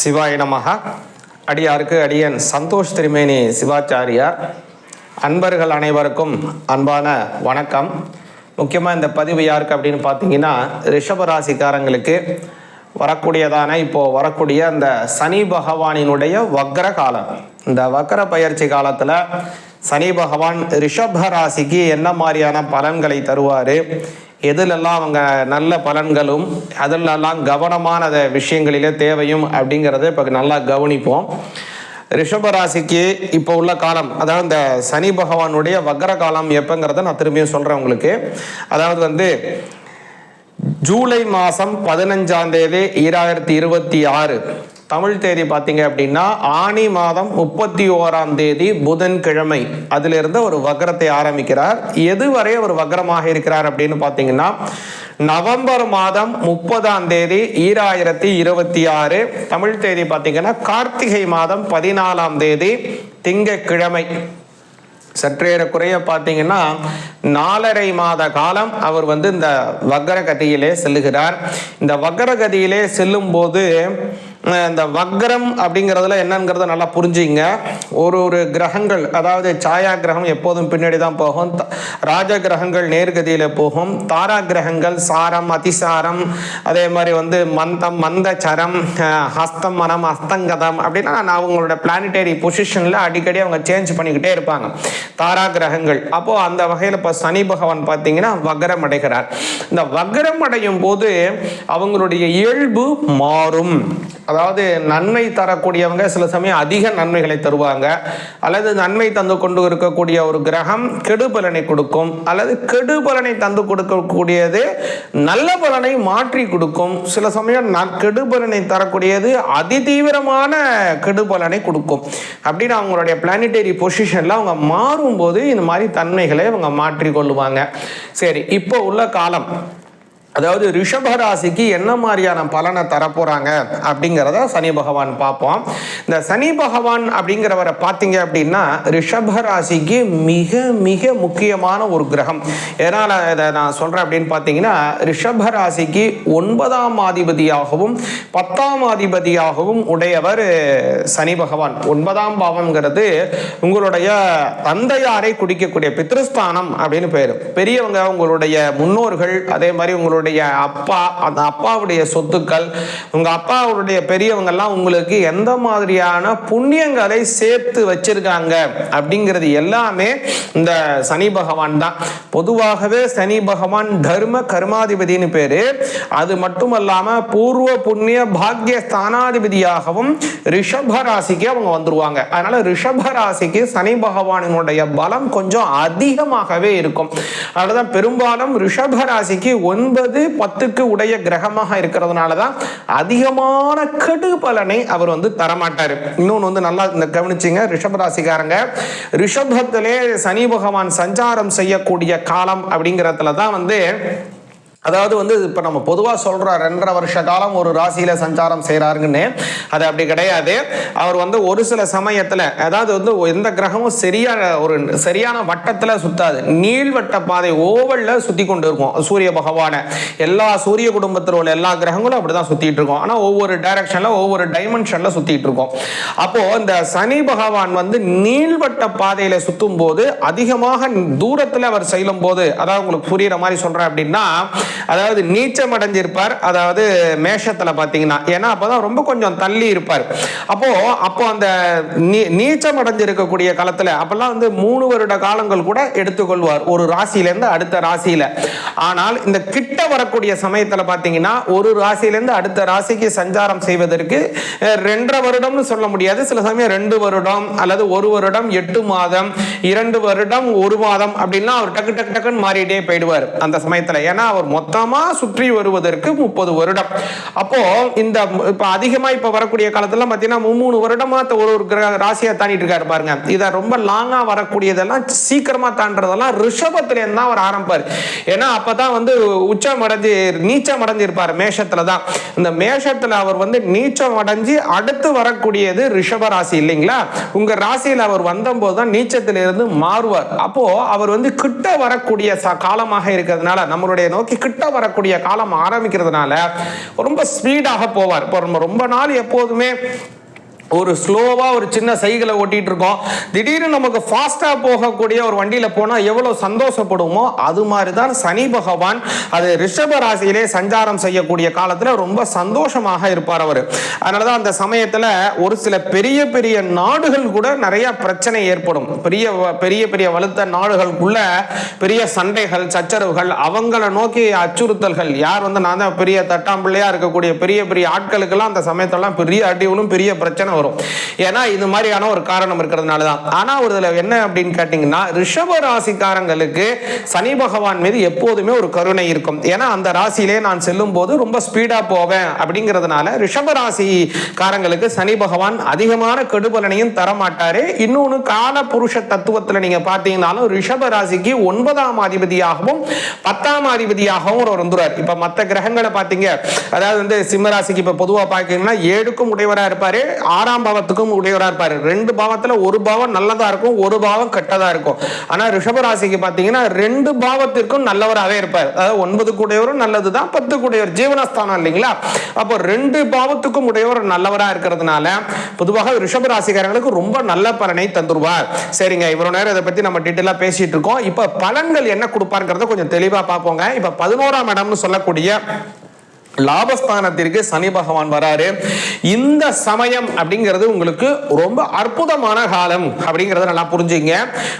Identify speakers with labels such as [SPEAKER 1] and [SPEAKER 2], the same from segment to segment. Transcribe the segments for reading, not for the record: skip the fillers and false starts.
[SPEAKER 1] சிவாய நமக. அடியாருக்கு அடியன் சந்தோஷ் திருமேனி சிவாச்சாரியார். அன்பர்கள் அனைவருக்கும் அன்பான வணக்கம். முக்கியமாக இந்த பதிவு யாருக்கு அப்படின்னு பார்த்தீங்கன்னா, ரிஷபராசிக்காரங்களுக்கு இப்போது வரக்கூடிய அந்த சனி பகவானினுடைய வக்ர காலம். இந்த வக்ர பயிற்சி காலத்தில் சனி பகவான் ரிஷப ராசிக்கு என்ன மாதிரியான பலன்களை தருவார், எதுலெல்லாம் அவங்க நல்ல பலன்களும் அதிலெல்லாம் கவனமான விஷயங்களிலே தேவையும் அப்படிங்கிறத இப்போ நல்லா கவனிப்போம். ரிஷபராசிக்கு இப்போ உள்ள காலம், அதாவது இந்த சனி பகவானுடைய வக்ர காலம் எப்போங்கிறத நான் திரும்பியும் சொல்கிறேன் உங்களுக்கு. அதாவது ஜூலை மாதம் 15ஆம் தேதி 2026 தமிழ் தேதி பார்த்தீங்க அப்படின்னா ஆனி மாதம் 31ஆம் தேதி புதன்கிழமை அதிலிருந்து ஒரு வக்ரத்தை ஆரம்பிக்கிறார். எதுவரை ஒரு வக்ரமாக இருக்கிறார் அப்படின்னு பார்த்தீங்கன்னா, நவம்பர் மாதம் 30ஆம் தேதி 2026 தமிழ் தேதி பார்த்தீங்கன்னா கார்த்திகை மாதம் 14ஆம் தேதி திங்கட்கிழமை. சற்றேறக்குறைய பார்த்தீங்கன்னா 4.5 மாத காலம் அவர் இந்த வக்ர கதியிலே செல்லுகிறார். இந்த வக்ர கதியிலே செல்லும் போது இந்த வக்ரம் அப்படிங்கிறதுல என்னங்கிறத நல்லா புரிஞ்சுங்க. ஒரு கிரகங்கள், அதாவது சாயா கிரகம் எப்போதும் பின்னாடி தான் போகும், ராஜ கிரகங்கள் நேர்கதியில் போகும், தாரா கிரகங்கள் சாரம் அதிசாரம், அதே மாதிரி மந்தம் மந்தச்சரம், ஹஸ்தம் மனம் அஸ்தங்கதம் அப்படின்னா அவங்களோட பிளானிட்டரி பொசிஷனில் அடிக்கடி அவங்க சேஞ்ச் பண்ணிக்கிட்டே இருப்பாங்க தாரா கிரகங்கள். அப்போது அந்த வகையில் இப்போ சனி பகவான் பார்த்தீங்கன்னா வக்ரம் அடைகிறார். இந்த வக்ரம் அடையும் போது அவங்களுடைய இயல்பு மாறும். அதாவது நன்மை தரக்கூடியவங்க சில சமயம் அதிக நன்மைகளை தருவாங்க, அல்லது நன்மை தந்து கொண்டு இருக்கக்கூடிய ஒரு கிரகம் கெடுபலனை கொடுக்கும், அல்லது கெடுபலனை தந்து கொடுக்கக்கூடியது நல்ல பலனை மாற்றி கொடுக்கும். சில சமயம் கெடுபலனை தரக்கூடியது அதிதீவிரமான கெடுபலனை கொடுக்கும். அப்படின்னு அவங்களுடைய பிளானிட்டரி பொசிஷன்ல அவங்க மாறும்போது இந்த மாதிரி தன்மைகளை அவங்க மாற்றி கொள்ளுவாங்க. சரி, இப்போ உள்ள காலம், அதாவது ரிஷபராசிக்கு என்ன மாதிரியான பலனை தரப்போறாங்க அப்படிங்கிறத சனி பகவான் பார்ப்போம். இந்த சனி பகவான் அப்படிங்கிறவரை பார்த்தீங்க அப்படின்னா ரிஷபராசிக்கு மிக மிக முக்கியமான ஒரு கிரகம். எதனால் இதை நான் சொல்கிறேன் அப்படின்னு பார்த்தீங்கன்னா, ரிஷபராசிக்கு 9ஆம் அதிபதியாகவும் 10ஆம் அதிபதியாகவும் உடையவர் சனி பகவான். 9ஆம் பாவம்ங்கிறது உங்களுடைய தந்தையாரை குடிக்கக்கூடிய பித்ருஸ்தானம் அப்படின்னு பேர். பெரியவங்க, உங்களுடைய முன்னோர்கள், அதே மாதிரி உங்களுடைய அப்பா, அந்த அப்பாவுடைய சொத்துக்கள், உங்க அப்பாவுடைய பெரியவங்கெல்லாம் உங்களுக்கு எந்த மாதிரியான புண்ணியங்களை சேர்த்து வச்சிருக்காங்க அப்படிங்கிறது எல்லாமே இந்த சனி பகவான் தான். பொதுவாகவே சனி பகவான் தர்ம கர்மாதிபதினு பேரு. அது மட்டுமல்லாம பூர்வ புண்ணிய பாக்கிய ஸ்தானாதிபதியாகவும் ரிஷபராசிக்கு அவங்க வந்துருவாங்க. அதனால ரிஷபராசிக்கு சனி பகவானினுடைய பலம் கொஞ்சம் அதிகமாகவே இருக்கும். அதனாலதான் பெரும்பாலும் ரிஷபராசிக்கு 9-10க்கு உடைய கிரகமாக இருக்கிறதுனால தான் அதிகமான கெடு பலனை அவர் தரமாட்டாரு. இன்னொன்று நல்லா கவனிச்சிங்க, ரிஷபராசிக்காரங்க ரிஷபத்திலே சனி பகவான் சஞ்சாரம் செய்யக்கூடிய காலம் அப்படிங்கிறதுல தான் அதாவது இப்போ நம்ம பொதுவாக சொல்கிறோம் 2.5 வருஷ காலம் ஒரு ராசியில் சஞ்சாரம் செய்கிறாருங்கன்னு. அது அப்படி கிடையாது. அவர் ஒரு சில சமயத்தில், அதாவது எந்த கிரகமும் சரியான வட்டத்தில் சுத்தாது. நீள்வட்ட பாதை ஓவலில் சுற்றி கொண்டு இருக்கும் சூரிய பகவானை. எல்லா சூரிய குடும்பத்தில் உள்ள எல்லா கிரகங்களும் அப்படி தான் சுற்றிட்டு இருக்கோம். ஆனால் ஒவ்வொரு டைரக்ஷனில் ஒவ்வொரு டைமென்ஷனில் சுற்றிட்டு இருக்கோம். அப்போது இந்த சனி பகவான் நீள்வட்ட பாதையில் சுற்றும் போது, அதிகமாக தூரத்தில் அவர் செல்லும் போது, அதாவது உங்களுக்கு புரியுற மாதிரி சொல்கிறேன் அப்படின்னா, அதாவது நீச்சம் அடைஞ்சிருப்பார். அதாவது மேஷத்துல பாத்தீங்கன்னா, ஏன்னா அப்பதான் ரொம்ப கொஞ்சம் தள்ளி இருப்பார். அப்போ அந்த நீச்சம் அடைஞ்சிருக்கக்கூடிய காலத்துல அப்பெல்லாம் 3 வருட காலங்கள் கூட எடுத்துக்கொள்வார் ஒரு ராசியிலிருந்து அடுத்த ராசியில. ஆனால் இந்த கிட்ட வரக்கூடிய சமயத்துல பாத்தீங்கன்னா, ஒரு ராசியிலிருந்து அடுத்த ராசிக்கு சஞ்சாரம் செய்வதற்கு 2.5 வருடம்னு சொல்ல முடியாது. சில சமயம் 2 வருடம் அல்லது 1 வருடம் 8 மாதம், 2 வருடம் 1 மாதம் அப்படின்னா அவர் டக்கு டக்கு டக்குன்னு மாறிட்டே போயிடுவார் அந்த சமயத்துல. ஏன்னா அவர் மொத்தமா சுற்றி வருவதற்கு 30 வருடம். அப்போ இந்த இப்ப அதிகமா இப்ப வரக்கூடிய காலத்துல பாத்தீங்கன்னா 3 வருடமா ஒரு ராசியா தாண்டிட்டு இருக்காரு பாருங்க. இத ரொம்ப லாங்கா வரக்கூடியதெல்லாம் சீக்கிரமா தாண்டறதெல்லாம் ரிஷபத்துல இருந்தா அவர் ஆரம்பிப்பார். ஏன்னா அப்பதான் உச்சம் அடைஞ்சு நீச்சம் அடைஞ்சு இருப்பார் மேஷத்துல தான். இந்த மேஷத்துல அவர் நீச்சம் அடைஞ்சு அடுத்து வரக்கூடியது ரிஷப ராசி இல்லைங்களா. உங்க ராசியில் அவர் வந்தபோது தான் நீச்சத்திலிருந்து மாறுவார். அப்போ அவர் கிட்ட வரக்கூடிய காலமாக இருக்கிறதுனால, நம்மளுடைய நோக்கி கிட்ட வரக்கூடிய காலம் ஆரம்பிக்கிறதுனால ரொம்ப ஸ்பீடாக போவார். இப்போ ரொம்ப நாள் எப்போதுமே ஒரு ஸ்லோவா ஒரு சின்ன சைக்கிளை ஓட்டிட்டு இருக்கோம், திடீர்னு நமக்கு ஃபாஸ்டா போகக்கூடிய ஒரு வண்டியில போனா எவ்வளவு சந்தோஷப்படுவோமோ அது மாதிரி தான் சனி பகவான் அது ரிஷப ராசியிலே சஞ்சாரம் செய்யக்கூடிய காலத்துல ரொம்ப சந்தோஷமாக இருப்பார் அவர். அதனாலதான் அந்த சமயத்துல ஒரு சில பெரிய பெரிய நாடுகள் கூட நிறைய பிரச்சனை ஏற்படும். பெரிய பெரிய பெரிய வலுத்த நாடுகளுக்குள்ள பெரிய சண்டைகள் சச்சரவுகள், அவங்கள நோக்கி அச்சுறுத்தல்கள். யார் நான் தான் பெரிய தட்டாம்பிள்ளையா இருக்கக்கூடிய பெரிய பெரிய ஆட்களுக்கெல்லாம் அந்த சமயத்தெல்லாம் பெரிய அடிவுகளும் பெரிய பிரச்சனை வரும். ஏன்னா இது மாதிரியான ஒரு காரணம் இருக்கிறதுனால தான். ஆனா ஒரு என்ன அப்படின்னு கேட்டீங்கன்னா, ரிஷப ராசிக்காரங்களுக்கு சனி பகவான் மீது எப்போதுமே ஒரு கருணை இருக்கும். ஏன்னா அந்த ராசியிலே நான் செல்லும் போது ரொம்ப ஸ்பீடா போவேன் அப்படிங்கிறதுனால ரிஷப ராசிக்காரங்களுக்கு சனி பகவான் அதிகமான கெடுபலனையும் தரமாட்டாரு. இன்னொன்னு கால புருஷ தத்துவத்தில் நீங்க பார்த்தீங்கன்னாலும் ரிஷப ராசிக்கு 9ஆம் அதிபதியாகவும் 10ஆம் அதிபதியாகவும் ஒரு வந்துறார். இப்ப மற்ற கிரகங்களை பார்த்தீங்க, அதாவது சிம்ம ராசிக்கு இப்ப பொதுவா பார்த்தீங்கன்னா 7க்கும் உடையவரா இருப்பாரு, 6ஆம் பாவத்துக்கும் உடையவரா இருப்பாரு. 2 பாவத்துல ஒரு பாவம் நல்லதா இருக்கும், ஒரு பாவம் கெட்டதா இருக்கும். ஆனா ரிஷப ராசிக்கு பாத்தீங்கன்னா 2 பாவத்திற்கும் நல்லவராகவே இருப்பார். அதாவது 9 கூடையவரும் நல்லதுதான், 10 கூடையவர் ஜீவனஸ்தானம் இல்லைங்களா. அப்போ 2 பாவத்துக்கும் உடையவர் நல்லவரா இருக்கிறதுனால பொதுவாக ரிஷப ராசிக்காரங்களுக்கு ரொம்ப நல்ல பலனை தந்துருவார். சரிங்க, இவ்வளவு நேரம் இதை பத்தி நம்ம டீட்டெயிலா பேசிட்டு இருக்கோம். இப்ப பலன்கள் என்ன கொடுப்பாருங்கிறத கொஞ்சம் தெளிவா பார்ப்போங்க. இப்ப 11ஆம் இடம்னு சொல்லக்கூடிய லாபஸ்தானத்திற்கு சனி பகவான் வராரு. இந்த சமயம் அப்படிங்கிறது உங்களுக்கு ரொம்ப அற்புதமான காலம் அப்படிங்கறத நல்லா புரிஞ்சுங்க.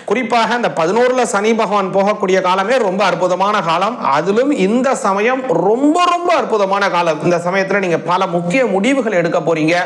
[SPEAKER 1] குறிப்பாக இந்த 11ல சனி பகவான் போகக்கூடிய காலமே ரொம்ப அற்புதமான காலம். அதிலும் இந்த சமயம் ரொம்ப ரொம்ப அற்புதமான காலம். இந்த சமயத்துல நீங்க பல முக்கிய முடிவுகள் எடுக்க போறீங்க.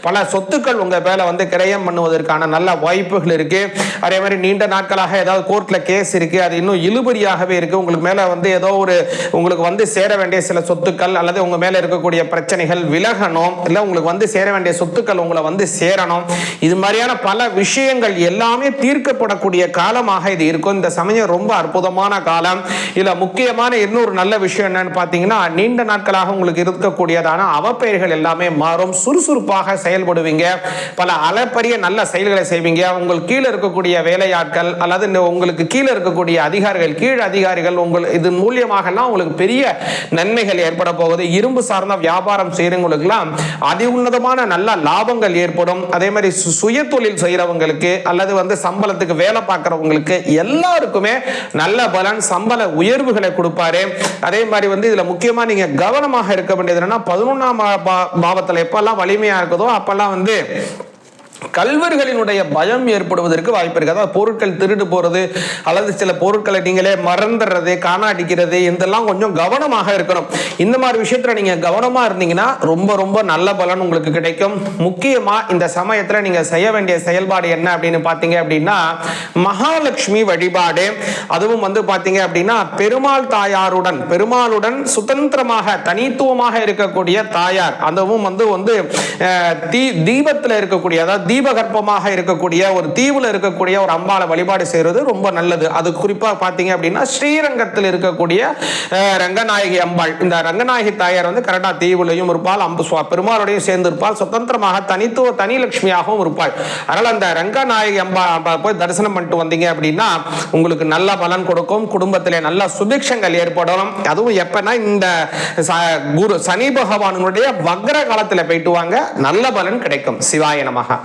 [SPEAKER 1] பல சொத்துக்கள் உங்க மேல கிரயம் பண்ணுவதற்கான நல்ல வாய்ப்புகள் இருக்கு. அதே மாதிரி நீண்ட நாட்களாக ஏதாவது கோர்ட்ல கேஸ் இருக்கு, அது இன்னும் இழுபறியாகவே இருக்கு. உங்களுக்கு மேல ஏதோ ஒரு உங்களுக்கு சேர வேண்டிய சில சொத்துக்கள் அல்லது உங்க மேல இருக்கக்கூடிய பிரச்சனைகள் விலகணும், இல்ல உங்களுக்கு சேர வேண்டிய சொத்துக்கள் உங்களை சேரணும். இது மாதிரியான பல விஷயங்கள் எல்லாமே தீர்க்கப்படக்கூடிய காலமாக இது இருக்கும். இந்த சமயம் ரொம்ப அற்புதமான காலம். இதுல முக்கியமான இன்னொரு நல்ல விஷயம் என்னன்னு பாத்தீங்கன்னா, நீண்ட நாட்களாக உங்களுக்கு இருக்கக்கூடியதான அவப்பெயர்கள் எல்லாமே மாறும். சுறுசுறுப்பாக செயல்படுவீங்க, பல அளப்பரிய நல்ல செயல்களை செய்வீங்க. உங்களுக்கு கீழே இருக்கக்கூடிய வேலையாட்கள் அல்லது உங்களுக்கு கீழே இருக்கக்கூடிய அதிகாரிகள், கீழ் அதிகாரிகள் இது மூலியமாக உங்களுக்கு பெரிய நன்மைகள் ஏற்பட போகுது. இரும்பு சார்ந்த வியாபாரம் செய்யறவங்களுக்குலாம் அதி உன்னதமான நல்ல லாபங்கள் ஏற்படும். அதே மாதிரி சுய தொழில் செய்யறவங்களுக்கு அல்லது சம்பளத்துக்கு வேலை பார்க்கறவங்களுக்கு எல்லாருக்குமே நல்ல பலன், சம்பள உயர்வுகளை கொடுப்பாரு. அதே மாதிரி இதுல முக்கியமா நீங்க கவனமாக இருக்க வேண்டியது என்னன்னா, 11ஆம் பாவத்துல எப்பெல்லாம் வலிமையா இருக்குதோ அப்பெல்லாம் கல்வர்களினுடைய பயம் ஏற்படுவதற்கு வாய்ப்பு இருக்கு. அதாவது பொருட்கள் திருடு போறது அல்லது சில பொருட்களை நீங்களே மறந்துடுறது, காணாடிக்கிறது, இதெல்லாம் கொஞ்சம் கவனமாக இருக்கணும். இந்த மாதிரி விஷயத்துல நீங்க கவனமா இருந்தீங்கன்னா ரொம்ப ரொம்ப நல்ல பலன் உங்களுக்கு கிடைக்கும். முக்கியமா இந்த சமயத்துல நீங்க செய்ய வேண்டிய செயல்பாடு என்ன அப்படின்னு பாத்தீங்க அப்படின்னா, மகாலட்சுமி வழிபாடு. அதுவும் பாத்தீங்க அப்படின்னா பெருமாளுடன் சுதந்திரமாக தனித்துவமாக இருக்கக்கூடிய தாயார், அதுவும் தீபத்துல இருக்கக்கூடிய, அதாவது தீபகற்பமாக இருக்கக்கூடிய ஒரு தீவுல இருக்கக்கூடிய ஒரு அம்பாளை வழிபாடு செய்யறது ரொம்ப நல்லது. அது குறிப்பா பாத்தீங்க அப்படின்னா ஸ்ரீரங்கத்தில் இருக்கக்கூடிய ரங்கநாயகி அம்பாள். இந்த ரங்கநாயகி தாயார் கரெக்டா தீவுலையும் இருப்பாள், பெருமாளுடையும் சேர்ந்து இருப்பாள், சுதந்திரமாக தனி லட்சுமியாகவும் இருப்பாள். அதனால அந்த ரங்கநாயகி அம்பாள் போய் தரிசனம் பண்ணிட்டு வந்தீங்க அப்படின்னா உங்களுக்கு நல்ல பலன் கொடுக்கும். குடும்பத்திலே நல்ல சுபிக்ஷங்கள் ஏற்படும். அதுவும் எப்பனா இந்த குரு சனி பகவானுடைய வக்ர காலத்துல போயிட்டு வாங்க, நல்ல பலன் கிடைக்கும். சிவாய நமஹ.